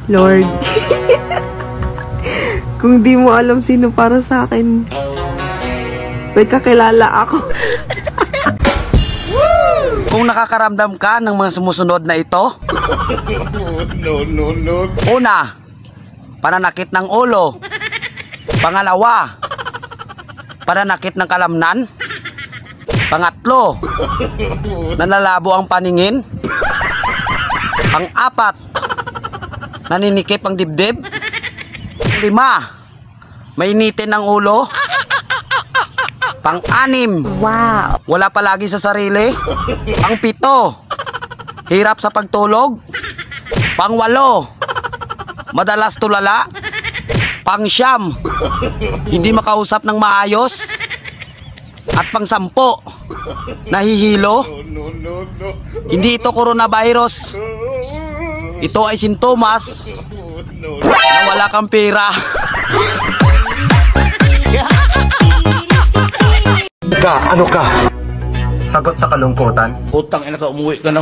Lord. Kung di mo alam sino para sa akin, may kakilala ako. Kung nakakaramdam ka ng mga sumusunod na ito, una, pananakit ng ulo. Pangalawa, pananakit ng kalamnan. Pangatlo, nanlalabo ang paningin. Pang-apat, naninikip ang dibdib. Pang-lima, mainitin ang ulo. Pang-anim, Wow. wala palagi sa sarili. Pang-pito, hirap sa pagtulog. Pang-walo, madalas tulala. Pang-siyam, hindi makausap ng maayos. At pang-sampo, nahihilo. Hindi ito coronavirus. Ito ay sintomas na wala kang pera. Ano ka? Sagot sa kalungkutan. Utang ina ka, umuwi ka na.